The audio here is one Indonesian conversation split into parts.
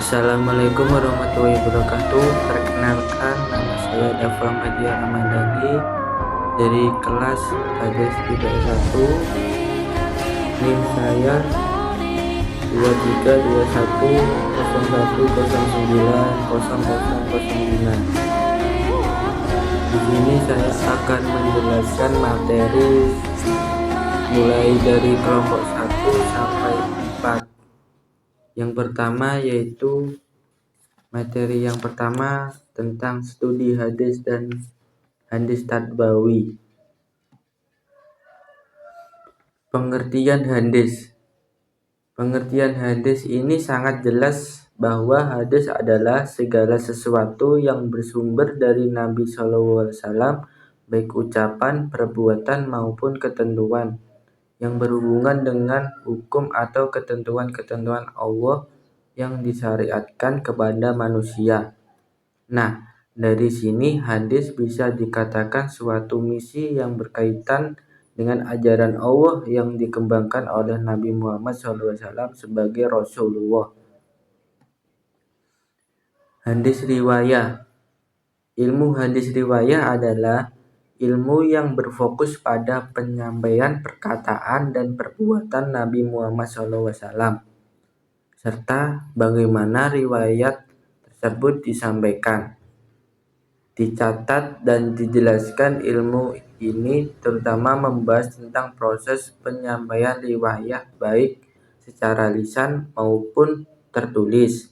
Assalamualaikum warahmatullahi wabarakatuh. Perkenalkan, nama saya Dava Madia Ramadhani dari kelas Hadis IPS 1. NIM saya 232101090009. Di sini saya akan menjelaskan materi mulai dari kelompok 1 sampai 4. Yang pertama yaitu materi yang pertama tentang studi hadis dan hadis tadbawi. Pengertian hadis. Pengertian hadis ini sangat jelas bahwa hadis adalah segala sesuatu yang bersumber dari Nabi SAW, baik ucapan, perbuatan maupun ketentuan yang berhubungan dengan hukum atau ketentuan-ketentuan Allah yang disyariatkan kepada manusia. Nah, dari sini hadis bisa dikatakan suatu misi yang berkaitan dengan ajaran Allah yang dikembangkan oleh Nabi Muhammad SAW sebagai Rasulullah. Hadis riwayah. Ilmu hadis riwayah adalah ilmu yang berfokus pada penyampaian perkataan dan perbuatan Nabi Muhammad SAW, serta bagaimana riwayat tersebut disampaikan, dicatat, dan dijelaskan. Ilmu ini terutama membahas tentang proses penyampaian riwayat baik secara lisan maupun tertulis.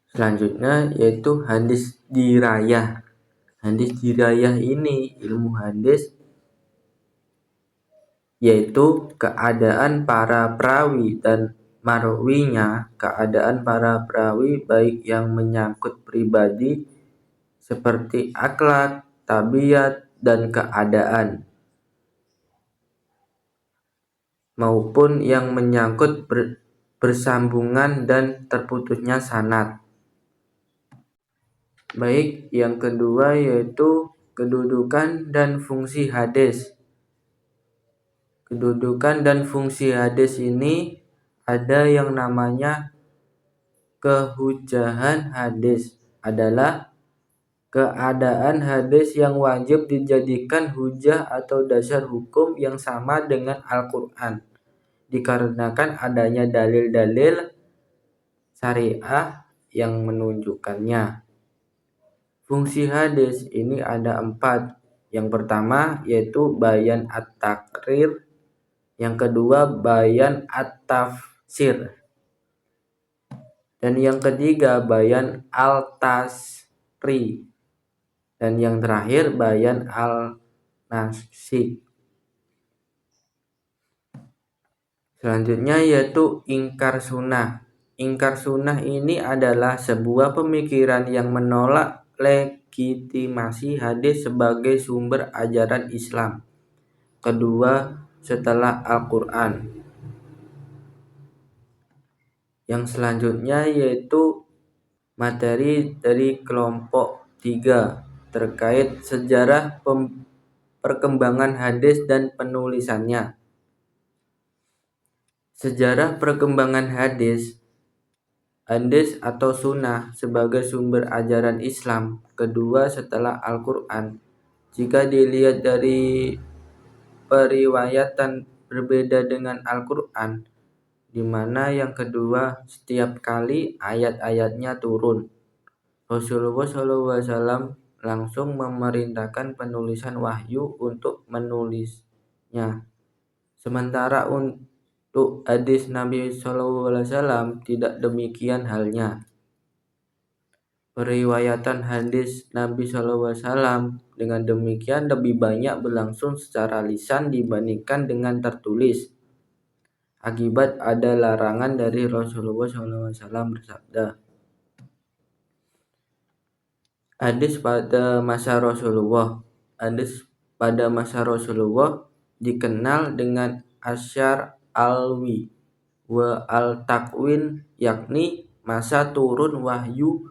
Selanjutnya yaitu hadis dirayah. Hadis dirayah ini ilmu hadis yaitu keadaan para perawi dan marwinya. Keadaan para perawi baik yang menyangkut pribadi seperti akhlak, tabiat, dan keadaan, maupun yang menyangkut bersambungan dan terputusnya sanad. Baik, yang kedua yaitu kedudukan dan fungsi hadis. Kedudukan dan fungsi hadis ini ada yang namanya kehujahan hadis, adalah keadaan hadis yang wajib dijadikan hujah atau dasar hukum yang sama dengan Al-Quran, dikarenakan adanya dalil-dalil syariah yang menunjukkannya. Fungsi hadis ini ada 4. Yang pertama yaitu bayan at-taqrir, yang kedua bayan at-tafsir, dan yang ketiga bayan al-tasri, dan yang terakhir bayan al-nasik. Selanjutnya yaitu ingkar sunnah. Ingkar sunnah ini adalah sebuah pemikiran yang menolak legitimasi hadis sebagai sumber ajaran Islam kedua setelah Al-Quran. Yang selanjutnya yaitu materi dari kelompok 3 terkait sejarah perkembangan hadis dan penulisannya. Sejarah perkembangan hadis atau sunnah sebagai sumber ajaran Islam kedua setelah Al-Quran. Jika dilihat dari periwayatan berbeda dengan Al-Quran, di mana yang kedua setiap kali ayat-ayatnya turun, Rasulullah SAW langsung memerintahkan penulisan wahyu untuk menulisnya. Sementara untuk hadis Nabi SAW tidak demikian halnya. Periwayatan hadis Nabi SAW dengan demikian lebih banyak berlangsung secara lisan dibandingkan dengan tertulis. Akibat ada larangan dari Rasulullah SAW bersabda. Hadis pada masa Rasulullah. Hadis pada masa Rasulullah dikenal dengan asyar alwi wa al-takwin, yakni masa turun wahyu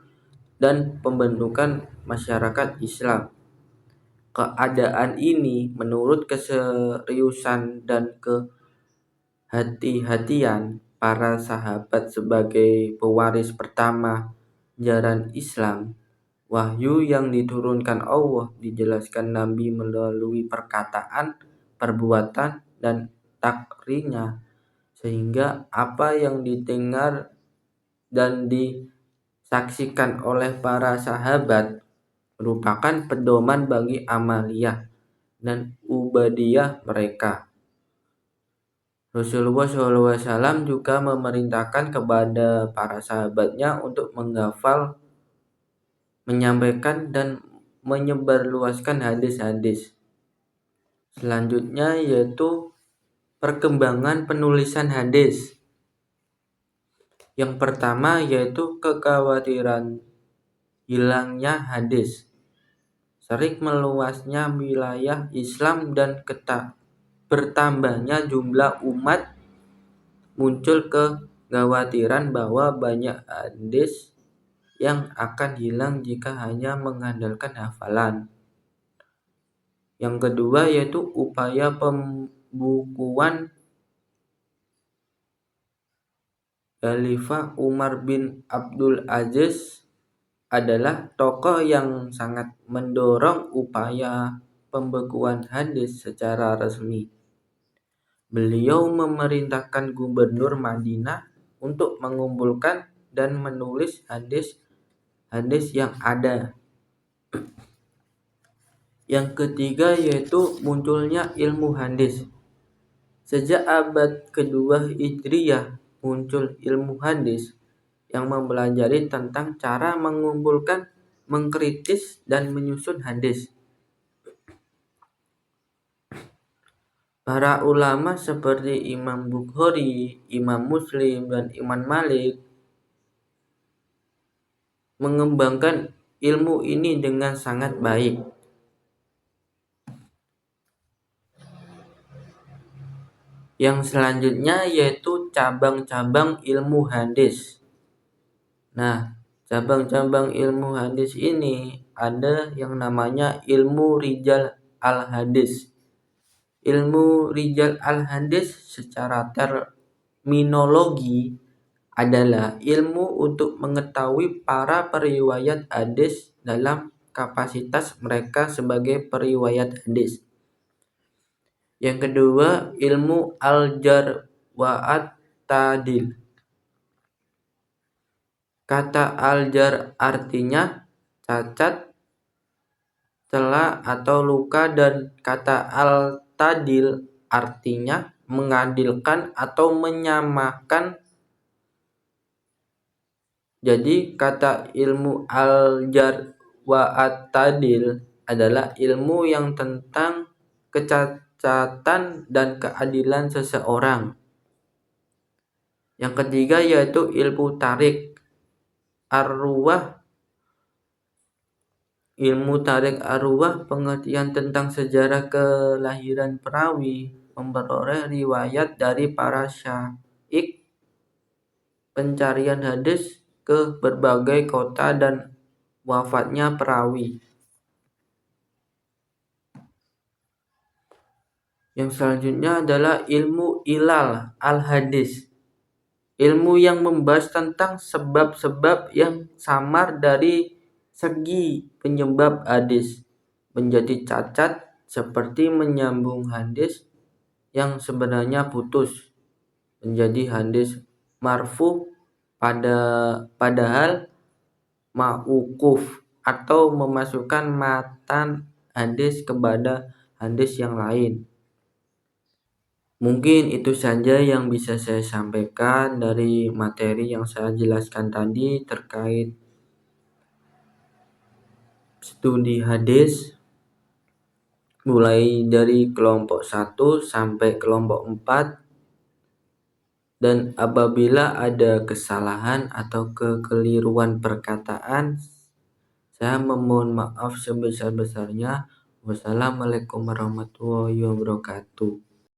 dan pembentukan masyarakat Islam. Keadaan ini menurut keseriusan dan kehati-hatian para sahabat sebagai pewaris pertama ajaran Islam. Wahyu yang diturunkan Allah dijelaskan Nabi melalui perkataan, perbuatan, dan takrirnya, sehingga apa yang didengar dan disaksikan oleh para sahabat merupakan pedoman bagi amaliyah dan ubadiyah mereka. Rasulullah SAW juga memerintahkan kepada para sahabatnya untuk menghafal, menyampaikan, dan menyebarluaskan hadis-hadis. Selanjutnya yaitu perkembangan penulisan hadis. Yang pertama yaitu kekhawatiran hilangnya hadis, sering meluasnya wilayah Islam dan bertambahnya jumlah umat, muncul kekhawatiran bahwa banyak hadis yang akan hilang jika hanya mengandalkan hafalan. Yang kedua yaitu upaya pembukuan Khalifah Umar bin Abdul Aziz adalah tokoh yang sangat mendorong upaya pembekuan hadis secara resmi. Beliau memerintahkan gubernur Madinah untuk mengumpulkan dan menulis hadis-hadis yang ada. Yang ketiga yaitu munculnya ilmu hadis. Sejak abad kedua Hijriyah muncul ilmu hadis yang mempelajari tentang cara mengumpulkan, mengkritis, dan menyusun hadis. Para ulama seperti Imam Bukhari, Imam Muslim, dan Imam Malik mengembangkan ilmu ini dengan sangat baik. Yang selanjutnya yaitu cabang-cabang ilmu hadis. Nah, cabang-cabang ilmu hadis ini ada yang namanya ilmu rijal al-hadis. Ilmu rijal al-hadis secara terminologi adalah ilmu untuk mengetahui para periwayat hadis dalam kapasitas mereka sebagai periwayat hadis. Yang kedua, ilmu al-jar wa at-ta'dil. Kata al-jar artinya cacat, celah atau luka, dan kata al-ta'dil artinya mengadilkan atau menyamakan. Jadi kata ilmu al-jar wa at-ta'dil adalah ilmu yang tentang kecacatan dan keadilan seseorang. Yang ketiga yaitu ilmu tarik arwah. Ilmu tarik arwah pengertian tentang sejarah kelahiran perawi, memperoleh riwayat dari para syaikh, pencarian hadis ke berbagai kota, dan wafatnya perawi. Yang selanjutnya adalah ilmu ilal al-hadis. Ilmu yang membahas tentang sebab-sebab yang samar dari segi penyebab hadis menjadi cacat, seperti menyambung hadis yang sebenarnya putus menjadi hadis marfu padahal mauquf, atau memasukkan matan hadis kepada hadis yang lain. Mungkin itu saja yang bisa saya sampaikan dari materi yang saya jelaskan tadi terkait studi hadis, mulai dari kelompok 1 sampai kelompok 4. Dan apabila ada kesalahan atau kekeliruan perkataan, saya memohon maaf sebesar-besarnya. Wassalamualaikum warahmatullahi wabarakatuh.